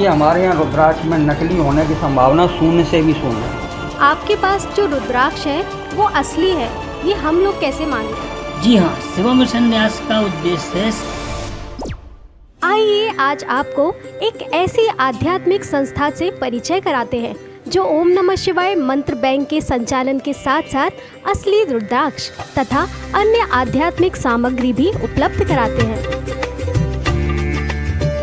जी हमारे यहाँ रुद्राक्ष में नकली होने की संभावना शून्य से भी शून्य है। आपके पास जो रुद्राक्ष है वो असली है, ये हम लोग कैसे माने? जी हाँ, शिवा मिशन न्यास का उद्देश्य है। आइए आज आपको एक ऐसी आध्यात्मिक संस्था से परिचय कराते हैं जो ओम नमः शिवाय मंत्र बैंक के संचालन के साथ साथ असली रुद्राक्ष तथा अन्य आध्यात्मिक सामग्री भी उपलब्ध कराते हैं।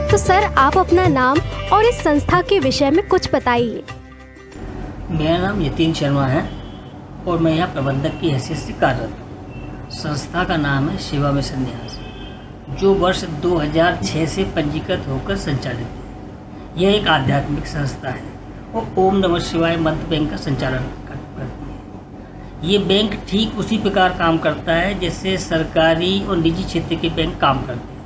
तो सर, आप अपना नाम और इस संस्था के विषय में कुछ बताइए। मेरा नाम यतीन शर्मा है और मैं यहाँ प्रबंधक की हैसियत से कार्यरत हूँ। संस्था का नाम है शिवा मिशन न्यास, जो वर्ष 2006 से पंजीकृत होकर संचालित है। यह एक आध्यात्मिक संस्था है और ओम नमः शिवाय मंत्र बैंक का संचालन करती है। ये बैंक ठीक उसी प्रकार काम करता है जैसे सरकारी और निजी क्षेत्र के बैंक काम करते हैं।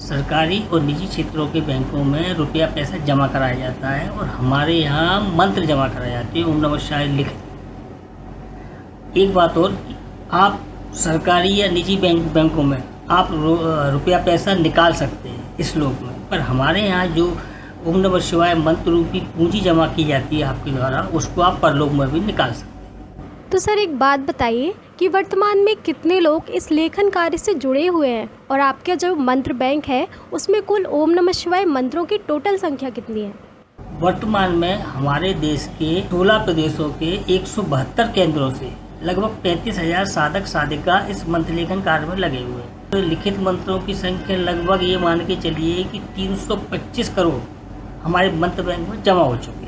सरकारी और निजी क्षेत्रों के बैंकों में रुपया पैसा जमा कराया जाता है और हमारे यहाँ मंत्र जमा कराए जाते हैं ओम नमः शिवाय लिखित। एक बात और, आप सरकारी या निजी बैंकों में आप रुपया पैसा निकाल सकते हैं इस श्लोक में, पर हमारे यहाँ जो ओम नमः शिवाय मंत्र रूपी पूंजी जमा की जाती है आपके द्वारा, उसको आप परलोक में भी निकाल सकते हैं। तो सर एक बात बताइए कि वर्तमान में कितने लोग इस लेखन कार्य से जुड़े हुए हैं और आपका जो मंत्र बैंक है उसमें कुल ओम नमः शिवाय मंत्रों की टोटल संख्या कितनी है? वर्तमान में हमारे देश के 16 प्रदेशों के 172 केंद्रों से लगभग 35,000 साधक साधिका इस मंत्र लेखन कार्य में लगे हुए हैं। तो लिखित मंत्रों की संख्या लगभग ये मान के चलिए कि 325 करोड़ हमारे मंत्र बैंक में जमा हो चुके हैं।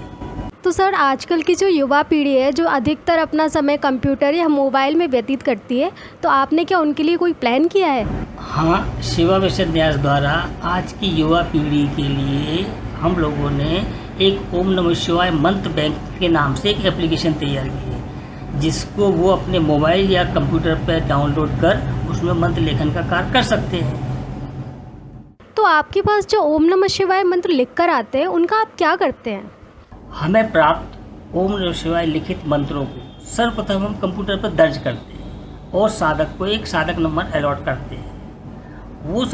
तो सर, आजकल की जो युवा पीढ़ी है जो अधिकतर अपना समय कंप्यूटर या मोबाइल में व्यतीत करती है, तो आपने क्या उनके लिए कोई प्लान किया है? हाँ, शिवा मिशन न्यास द्वारा आज की युवा पीढ़ी के लिए हम लोगों ने एक ओम नमः शिवाय मंत्र बैंक के नाम से एक एप्लीकेशन तैयार की है, जिसको वो अपने मोबाइल या कंप्यूटर पर डाउनलोड कर उसमें मंत्र लेखन का कार्य कर सकते हैं। तो आपके पास जो ओम नमः शिवाय मंत्र लिख कर आते हैं उनका आप क्या करते हैं? हमें प्राप्त ओम नमः शिवाय लिखित मंत्रों को सर्वप्रथम हम कंप्यूटर पर दर्ज करते हैं और साधक को एक साधक नंबर अलॉट करते हैं। वो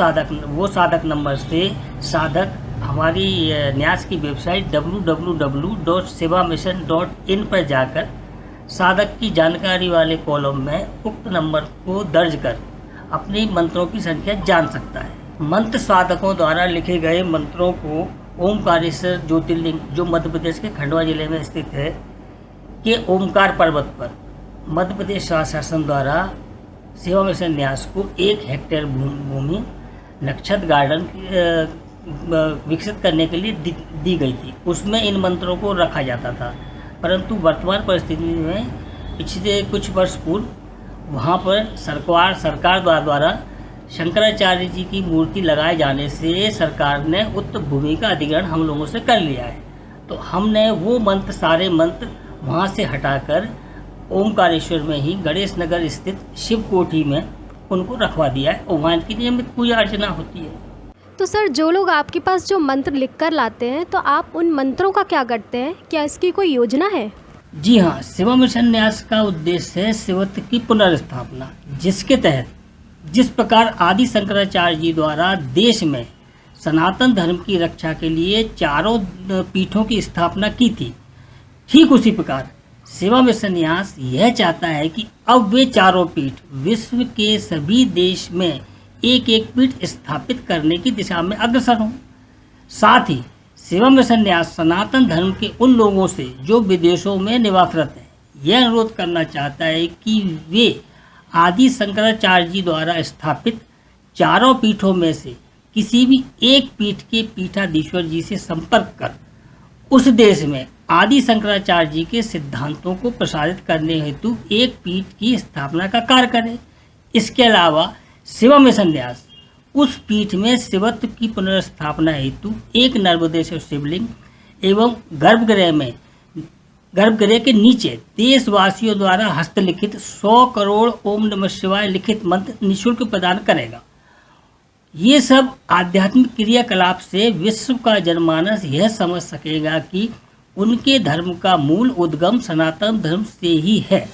साधक नंबर से साधक हमारी न्यास की वेबसाइट www.shivamission.in पर जाकर साधक की जानकारी वाले कॉलम में उक्त नंबर को दर्ज कर अपने मंत्रों की संख्या जान सकता है। मंत्र साधकों द्वारा लिखे गए मंत्रों को ओमकारेश्वर ज्योतिर्लिंग, जो मध्य प्रदेश के खंडवा जिले में स्थित है, के ओमकार पर्वत पर मध्य प्रदेश शासन द्वारा शिवा मिशन न्यास को 1 हेक्टेयर भूमि नक्षत्र गार्डन विकसित करने के लिए दी गई थी। उसमें इन मंत्रों को रखा जाता था, परंतु वर्तमान परिस्थिति में पिछले कुछ वर्ष पूर्व वहाँ पर सरकार द्वारा शंकराचार्य जी की मूर्ति लगाए जाने से सरकार ने उक्त भूमि का अधिग्रहण हम लोगों से कर लिया है। तो हमने वो सारे मंत्र वहाँ से हटाकर ओमकारेश्वर में ही गणेश नगर स्थित शिव कोठी में उनको रखवा दिया है और वहाँ इनकी नियमित पूजा अर्चना होती है। तो सर, जो लोग आपके पास जो मंत्र लिख कर लाते हैं तो आप उन मंत्रों का क्या करते हैं? क्या इसकी कोई योजना है? जी हाँ, शिवा मिशन न्यास का उद्देश्य है शिवत्व की पुनर्स्थापना, जिसके तहत जिस प्रकार आदि शंकराचार्य जी द्वारा देश में सनातन धर्म की रक्षा के लिए 4 पीठों की स्थापना की थी, ठीक उसी प्रकार शिवा मिशन न्यास यह चाहता है कि अब वे 4 पीठ विश्व के सभी देश में एक पीठ स्थापित करने की दिशा में अग्रसर हों। साथ ही शिवा मिशन न्यास सनातन धर्म के उन लोगों से जो विदेशों में निवासरत हैं, यह अनुरोध करना चाहता है कि वे आदि शंकराचार्य जी द्वारा स्थापित 4 पीठों में से किसी भी एक पीठ के पीठाधीश्वर जी से संपर्क कर उस देश में आदि शंकराचार्य जी के सिद्धांतों को प्रसारित करने हेतु एक पीठ की स्थापना का कार्य करें। इसके अलावा शिवा मिशन न्यास उस पीठ में शिवत्व की पुनर्स्थापना हेतु एक नर्मदेश्वर शिवलिंग एवं गर्भगृह के नीचे देशवासियों द्वारा हस्तलिखित 100 करोड़ ओम नमः शिवाय लिखित मंत्र निःशुल्क प्रदान करेगा। ये सब आध्यात्मिक क्रियाकलाप से विश्व का जनमानस यह समझ सकेगा कि उनके धर्म का मूल उद्गम सनातन धर्म से ही है।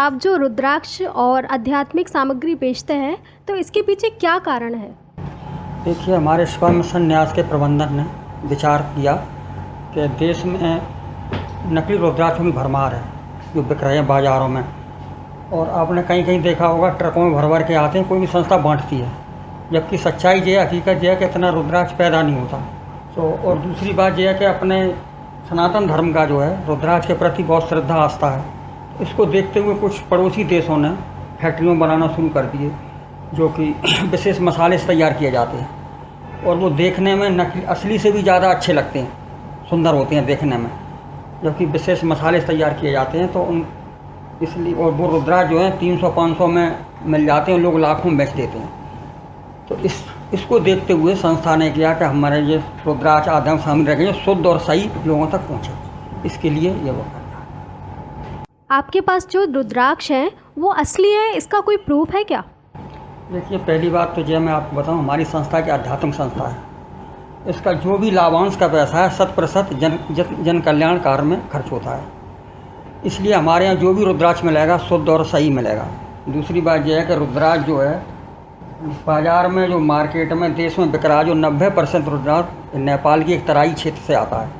आप जो रुद्राक्ष और आध्यात्मिक सामग्री बेचते हैं तो इसके पीछे क्या कारण है? देखिए, हमारे शिवा मिशन न्यास के प्रबंधन ने विचार किया कि देश में नकली रुद्राक्षों की भरमार है जो बिक रहे हैं बाज़ारों में, और आपने कहीं कहीं देखा होगा ट्रकों में भर भर के आते हैं, कोई भी संस्था बांटती है, जबकि सच्चाई ये है, हकीकत ये है कि इतना रुद्राक्ष पैदा नहीं होता। तो और दूसरी बात यह है कि अपने सनातन धर्म का जो है रुद्राक्ष के प्रति बहुत श्रद्धा आस्था है। इसको देखते हुए कुछ पड़ोसी देशों ने फैक्ट्रियों बनाना शुरू कर दिए जो कि विशेष मसाले से तैयार किए जाते हैं, और वो देखने में नकली असली से भी ज़्यादा अच्छे लगते हैं, सुंदर होते हैं देखने में, जबकि विशेष मसाले से तैयार किए जाते हैं। तो उन इसलिए और वो रुद्राक्ष जो है 300-500 में मिल जाते हैं, लोग लाखों में बेच देते हैं। तो इसको देखते हुए संस्था ने किया कि हमारे ये रुद्राक्ष आध्यात्मिक सामग्री रखें जो शुद्ध और सही लोगों तक पहुँचे, इसके लिए ये वो करना। आपके पास जो रुद्राक्ष हैं वो असली है, इसका कोई प्रूफ है क्या? देखिए, पहली बात तो जो मैं आपको बताऊं, हमारी संस्था की आध्यात्मिक संस्था है। इसका जो भी लाभांश का पैसा है 100% जन कल्याण कार्य में खर्च होता है, इसलिए हमारे यहाँ जो भी रुद्राक्ष मिलेगा शुद्ध और सही मिलेगा। दूसरी बात यह है कि रुद्राक्ष जो है बाज़ार में जो मार्केट में देश में बिक रहा है, जो 90% रुद्राक्ष नेपाल की एक तराई क्षेत्र से आता है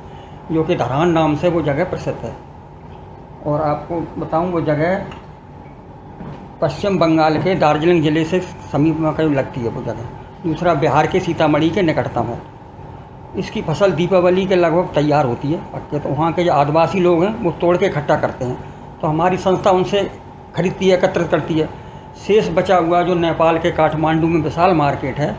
जो कि धरान नाम से वो जगह प्रसिद्ध है। और आपको बताऊं, वो जगह पश्चिम बंगाल के दार्जिलिंग ज़िले से समीप में कहीं लगती है वो जगह। दूसरा, बिहार के सीतामढ़ी के निकटतम है। इसकी फसल दीपावली के लगभग तैयार होती है पक्के, तो वहाँ के जो आदिवासी लोग हैं वो तोड़ के इकट्ठा करते हैं, तो हमारी संस्था उनसे खरीदती है, एकत्रित करती है। शेष बचा हुआ जो नेपाल के काठमांडू में विशाल मार्केट है,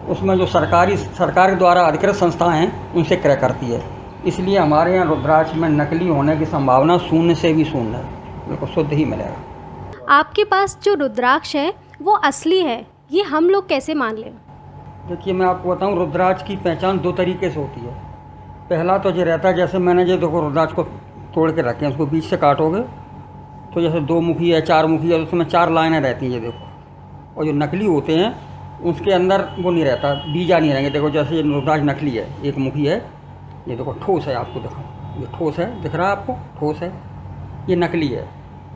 उसमें जो सरकार द्वारा अधिकृत संस्थाएं हैं उनसे क्रय करती है। इसलिए हमारे यहाँ रुद्राक्ष में नकली होने की संभावना शून्य से भी शून्य है, बिल्कुल शुद्ध ही मिलेगा। आपके पास जो रुद्राक्ष है वो असली है, ये हम लोग कैसे मान लें? देखिए, मैं आपको बताऊं, रुद्राक्ष की पहचान 2 तरीके से होती है। पहला तो ये रहता है, जैसे मैंने ये देखो रुद्राक्ष को तोड़ के रखे हैं, उसको बीच से काटोगे तो जैसे 2 मुखी है, 4 मुखी है, उसमें 4 लाइनें रहती हैं, ये देखो। और जो नकली होते हैं उसके अंदर वो नहीं रहता, बीजा नहीं रहेंगे। देखो, जैसे ये रुद्राक्ष नकली है, 1 मुखी है, ये देखो ठोस है, आपको दिखाओ, ये ठोस है, दिख रहा है आपको, ठोस है, ये नकली है।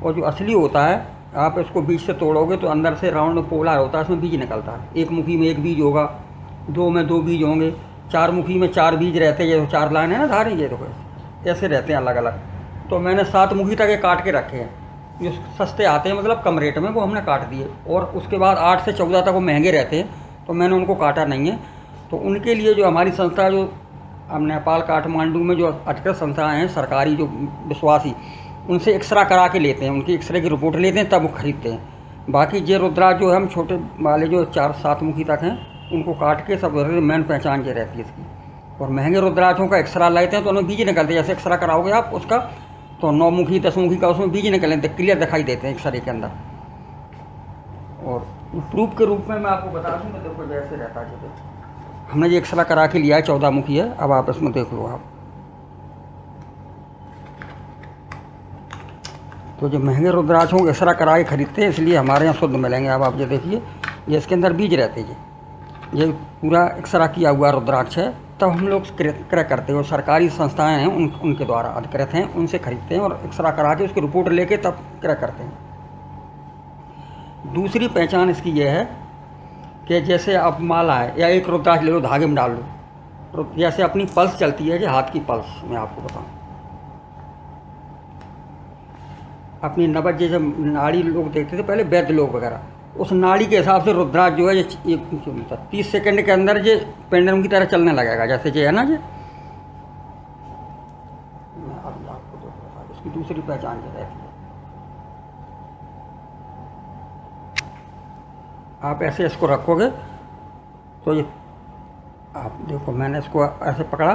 और जो असली होता है, आप इसको बीज से तोड़ोगे तो अंदर से राउंड पोलर होता है, उसमें बीज निकलता है। 1 मुखी में 1 बीज होगा, 2 में 2 बीज होंगे, 4 मुखी में 4 बीज रहते हैं। ये 4 लाइन है ना धारे, ये देखो ऐसे रहते हैं अलग अलग। तो मैंने 7 मुखी तक ये काट के रखे हैं, जो सस्ते आते हैं, मतलब कम रेट में, वो हमने काट दिए। और उसके बाद 8 से 14 तक वो महंगे रहते हैं, तो मैंने उनको काटा नहीं है। तो उनके लिए जो हमारी संस्था, जो अब नेपाल काठमांडू में जो अधिकृत संस्थाएँ हैं सरकारी, जो विश्वासी, उनसे एक्सरा करा के लेते हैं, उनकी एक्सरे की रिपोर्ट लेते हैं, तब वो खरीदते हैं। बाकी ये रुद्राक्ष जो है हम छोटे वाले जो 4-7 मुखी तक हैं उनको काट के सब मेन पहचान ये रहती है इसकी। और महंगे रुद्राक्षों का एक्सरा लेते हैं तो उनमें बीज निकलते हैं, जैसे एक्सरा कराओगे आप उसका तो 9 मुखी 10 मुखी का उसमें बीज निकलते हैं, क्लियर दिखाई देते हैं एक्सरे के अंदर। और प्रूफ के रूप में मैं आपको बता दूँ, तो देखो जैसे रहता है, जैसे हमने ये एक्सरा करा के लिया है, 14 मुखी है। अब आप इसमें देख लो आप, तो जो महंगे रुद्राक्षों को एक्सरा करा के खरीदते हैं, इसलिए हमारे यहाँ शुद्ध मिलेंगे। अब आप ये देखिए, ये इसके अंदर बीज रहते हैं, ये पूरा एक्सरा किया हुआ रुद्राक्ष है, तब हम लोग क्रय करते हैं। और सरकारी संस्थाएं हैं उनके द्वारा अधिकृत हैं, उनसे खरीदते हैं और एक्सरा करा के उसकी रिपोर्ट लेके तब क्रय करते हैं। दूसरी पहचान इसकी यह है कि जैसे आप माला है या एक रुद्राक्ष ले लो, धागे में डाल लो, जैसे अपनी पल्स चलती है, जो हाथ की पल्स, मैं आपको बताऊँ, अपनी नब्ज जैसे नाड़ी लोग देखते थे पहले, वैद्य लोग वगैरह, उस नाड़ी के हिसाब से रुद्राक्ष जो है ये 30 सेकंड के अंदर ये पेंडुलम की तरह चलने लगेगा, जैसे ये है ना, ये मैं अभी आपको जो बता, इसकी दूसरी पहचान ये रहती है। आप ऐसे इसको रखोगे तो ये आप देखो, मैंने इसको ऐसे पकड़ा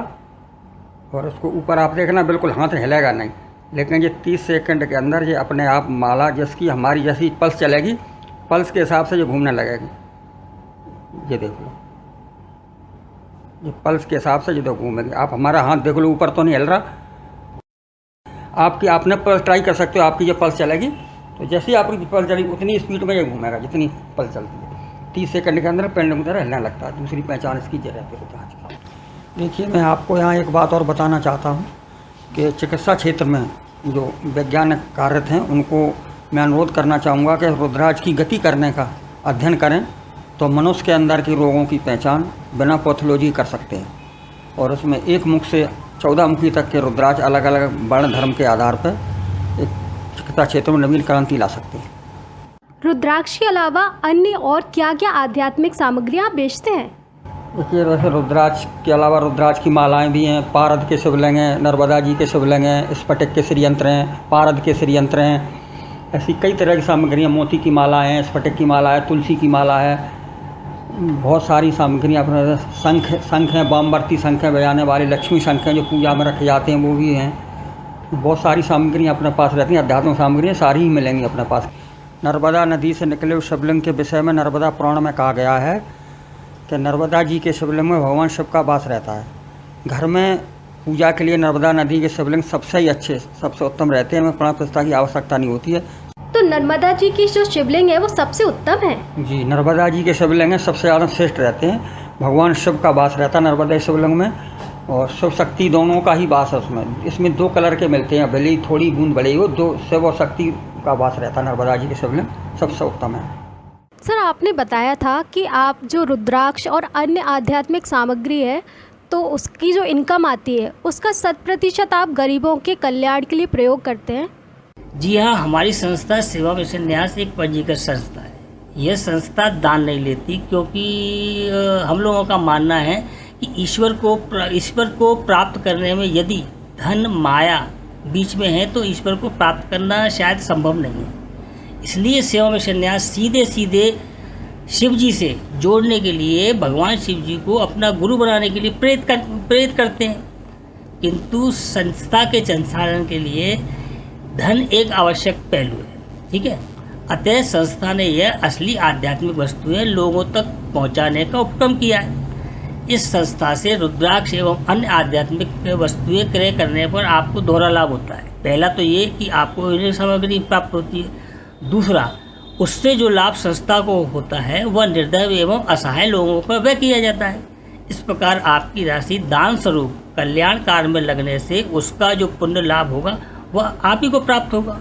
और इसको ऊपर आप देखना, बिल्कुल हाथ हिलेगा नहीं, लेकिन ये 30 सेकंड के अंदर ये अपने आप माला, जिसकी हमारी जैसी पल्स चलेगी, पल्स के हिसाब से ये घूमने लगेगी। ये देख लो, ये पल्स के हिसाब से ये तो घूमेगी। आप हमारा हाथ देख लो, ऊपर तो नहीं हिल रहा, आपने पल्स ट्राई कर सकते हो, आपकी ये पल्स चलेगी, तो जैसे ही आपकी पल्स चलेगी उतनी स्पीड में ये घूमेगा जितनी पल्स चलती है। 30 सेकंड के अंदर पेंडुलम की तरह हिलने लगता है। दूसरी पहचान इसकी ये रहती है। देखिए, मैं आपको यहाँ एक बात और बताना चाहता हूँ कि चिकित्सा क्षेत्र में जो वैज्ञानिक कार्यरत हैं, उनको मैं अनुरोध करना चाहूँगा कि रुद्राक्ष की गति करने का अध्ययन करें तो मनुष्य के अंदर के रोगों की पहचान बिना पैथोलॉजी कर सकते हैं। और उसमें एक मुख से 14 मुखी तक के रुद्राक्ष अलग अलग वर्ण धर्म के आधार पर एक चिकित्सा क्षेत्र में नवीन क्रांति ला सकते हैं। रुद्राक्ष के अलावा अन्य और क्या क्या आध्यात्मिक सामग्रियाँ आप बेचते हैं? देखिए, वैसे रुद्राक्ष के अलावा रुद्राक्ष की मालाएं भी हैं, पारद के शिवलिंग हैं, नर्मदा जी के शिवलिंग हैं, स्फटिक के श्रीयंत्र हैं, पारद के श्रीयंत्र हैं। ऐसी कई तरह की सामग्रियाँ, मोती की माला है, स्फटिक की माला है, तुलसी की माला है, बहुत सारी सामग्रियाँ अपने शंख हैं, वामवर्ती शंख हैं, बजाने वाले लक्ष्मी शंख हैं जो पूजा में रखे जाते हैं, वो भी हैं। बहुत सारी सामग्रियाँ अपने पास रहती हैं, अध्यात्म सामग्रियाँ सारी ही मिलेंगी अपने पास। नर्मदा नदी से निकले हुए शिवलिंग के विषय में नर्मदा पुराण में कहा गया है कि नर्मदा जी के शिवलिंग में भगवान शिव का वास रहता है। घर में पूजा के लिए नर्मदा नदी के शिवलिंग सबसे ही अच्छे, सबसे उत्तम रहते हैं, हमें प्राण प्रतिष्ठा की आवश्यकता नहीं होती है। तो नर्मदा जी की जो शिवलिंग है वो सबसे उत्तम है? जी, नर्मदा जी के शिवलिंग सबसे ज़्यादा श्रेष्ठ रहते हैं। भगवान शिव का वास रहता है नर्मदा शिवलिंग में, और शिव शक्ति दोनों का ही वास है उसमें। इसमें 2 कलर के मिलते हैं, भले ही थोड़ी बूंद बड़ी हो, 2 शिव और शक्ति का वास रहता है। नर्मदा जी के शिवलिंग सबसे उत्तम है। सर, आपने बताया था कि आप जो रुद्राक्ष और अन्य आध्यात्मिक सामग्री है तो उसकी जो इनकम आती है उसका 100% आप गरीबों के कल्याण के लिए प्रयोग करते हैं। जी हाँ, हमारी संस्था सेवा मिशन न्यास एक पंजीकृत संस्था है। यह संस्था दान नहीं लेती, क्योंकि हम लोगों का मानना है कि ईश्वर को प्राप्त करने में यदि धन माया बीच में है तो ईश्वर को प्राप्त करना शायद संभव नहीं है। इसलिए सेवा मिशन न्यास सीधे शिव जी से जोड़ने के लिए, भगवान शिव जी को अपना गुरु बनाने के लिए प्रेरित करते हैं। किंतु संस्था के संचालन के लिए धन एक आवश्यक पहलू है, ठीक है। अतः संस्था ने यह असली आध्यात्मिक वस्तुएं लोगों तक पहुंचाने का उपक्रम किया है। इस संस्था से रुद्राक्ष एवं अन्य आध्यात्मिक वस्तुएं क्रय करने पर आपको दोहरा लाभ होता है। पहला तो ये कि आपको इन्हें सामग्री प्राप्त होती है, दूसरा उससे जो लाभ संस्था को होता है वह निर्धन एवं असहाय लोगों पर व्यय किया जाता है। इस प्रकार आपकी राशि दान स्वरूप कल्याण कार्य में लगने से उसका जो पुण्य लाभ होगा वह आप ही को प्राप्त होगा।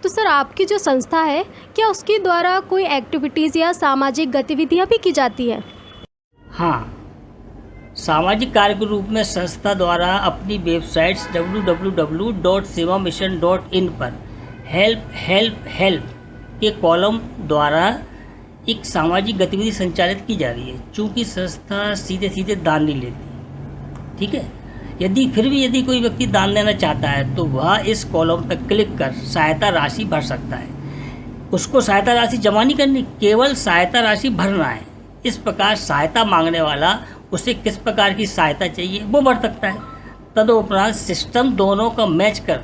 तो सर, आपकी जो संस्था है क्या उसके द्वारा कोई एक्टिविटीज़ या सामाजिक गतिविधियाँ भी की जाती हैं? हाँ, सामाजिक कार्य के रूप में संस्था द्वारा अपनी वेबसाइट्स www.sevamission.in पर हेल्प के कॉलम द्वारा एक सामाजिक गतिविधि संचालित की जा रही है। चूँकि संस्था सीधे दान नहीं लेती, ठीक है। यदि कोई व्यक्ति दान देना चाहता है तो वह इस कॉलम पर क्लिक कर सहायता राशि भर सकता है। उसको सहायता राशि जमा नहीं करनी, केवल सहायता राशि भरना है। इस प्रकार सहायता मांगने वाला उसे किस प्रकार की सहायता चाहिए वो भर सकता है। तदुपरांत सिस्टम दोनों का मैच कर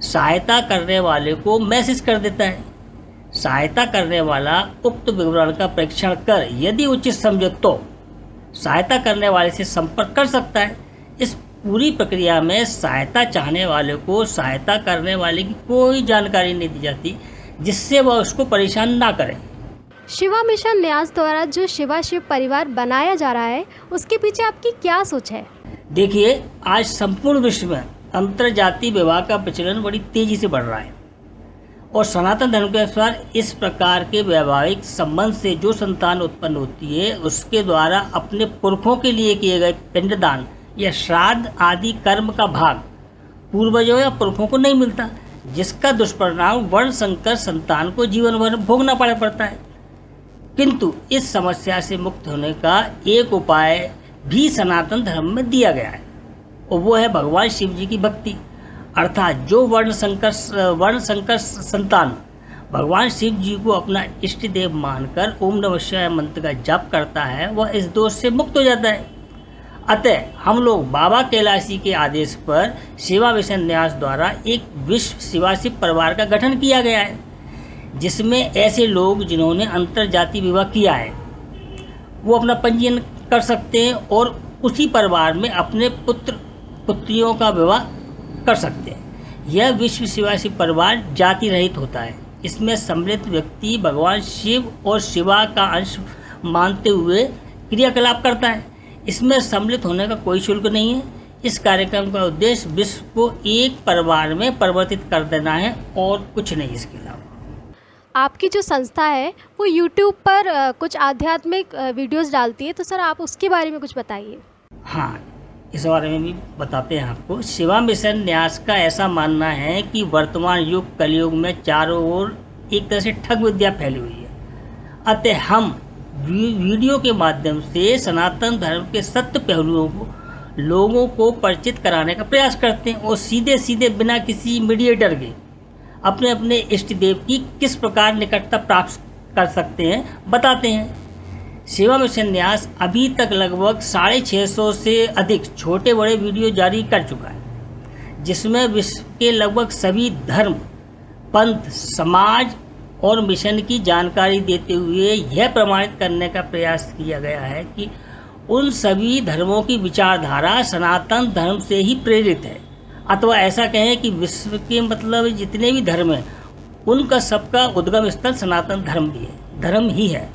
सहायता करने वाले को मैसेज कर देता है। सहायता करने वाला उक्त विवरण का परीक्षण कर यदि उचित समझे तो सहायता करने वाले से संपर्क कर सकता है। इस पूरी प्रक्रिया में सहायता चाहने वाले को सहायता करने वाले की कोई जानकारी नहीं दी जाती, जिससे वह उसको परेशान ना करे। शिवा मिशन न्यास द्वारा जो शिवा शिव परिवार बनाया जा रहा है उसके पीछे आपकी क्या सोच है? देखिए, आज संपूर्ण विश्व में अंतर्जातीय विवाह का प्रचलन बड़ी तेजी से बढ़ रहा है और सनातन धर्म के अनुसार इस प्रकार के वैवाहिक संबंध से जो संतान उत्पन्न होती है उसके द्वारा अपने पुरखों के लिए किए गए पिंडदान या श्राद्ध आदि कर्म का भाग पूर्वजों या पुरखों को नहीं मिलता, जिसका दुष्परिणाम वर्ण संकर संतान को जीवन भर भोगना पड़ता है। किंतु इस समस्या से मुक्त होने का एक उपाय भी सनातन धर्म में दिया गया है और वो है भगवान शिव जी की भक्ति। अर्थात जो वर्ण संकर संतान भगवान शिव जी को अपना इष्ट देव मानकर ओम नमः शिवाय मंत्र का जप करता है वह इस दोष से मुक्त हो जाता है। अतः हम लोग बाबा कैलाशी के आदेश पर सेवा मिशन न्यास द्वारा एक विश्व शिवाशिव परिवार का गठन किया गया है, जिसमें ऐसे लोग जिन्होंने अंतर्जातीय विवाह किया है वो अपना पंजीयन कर सकते हैं और उसी परिवार में अपने पुत्र पुत्रियों का विवाह कर सकते हैं। यह विश्व शिवाशिव परिवार जाति रहित होता है। इसमें सम्मिलित व्यक्ति भगवान शिव और शिवा का अंश मानते हुए क्रियाकलाप करता है। इसमें सम्मिलित होने का कोई शुल्क नहीं है। इस कार्यक्रम का उद्देश्य विश्व को एक परिवार में परिवर्तित कर देना है और कुछ नहीं इसके अलावा। आपकी जो संस्था है वो यूट्यूब पर कुछ आध्यात्मिक वीडियोस डालती है, तो सर आप उसके बारे में कुछ बताइए। हाँ, इस बारे में भी बताते हैं आपको। शिवा मिशन न्यास का ऐसा मानना है कि वर्तमान युग कलयुग में चारों ओर एक तरह से ठग विद्या फैली हुई है। अतः हम वीडियो के माध्यम से सनातन धर्म के सत्य पहलुओं को लोगों को परिचित कराने का प्रयास करते हैं और सीधे सीधे बिना किसी मीडिएटर के अपने अपने इष्ट देव की किस प्रकार निकटता प्राप्त कर सकते हैं बताते हैं। शिवा मिशन न्यास अभी तक लगभग 650 से अधिक छोटे बड़े वीडियो जारी कर चुका है, जिसमें विश्व के लगभग सभी धर्म, पंथ, समाज और मिशन की जानकारी देते हुए यह प्रमाणित करने का प्रयास किया गया है कि उन सभी धर्मों की विचारधारा सनातन धर्म से ही प्रेरित है, अथवा ऐसा कहें कि विश्व के मतलब जितने भी धर्म हैं उनका सबका उद्गम स्थल सनातन धर्म ही है।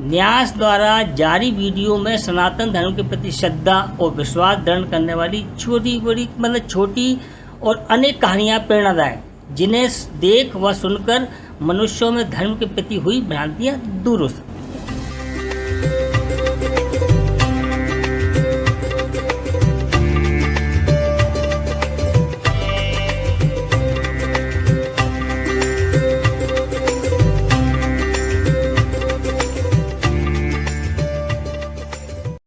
न्यास द्वारा जारी वीडियो में सनातन धर्म के प्रति श्रद्धा और विश्वास दृढ़ करने वाली छोटी और अनेक कहानियाँ प्रेरणादायक, जिन्हें देख व सुनकर मनुष्यों में धर्म के प्रति हुई भ्रांतियाँ दूर हो सकती।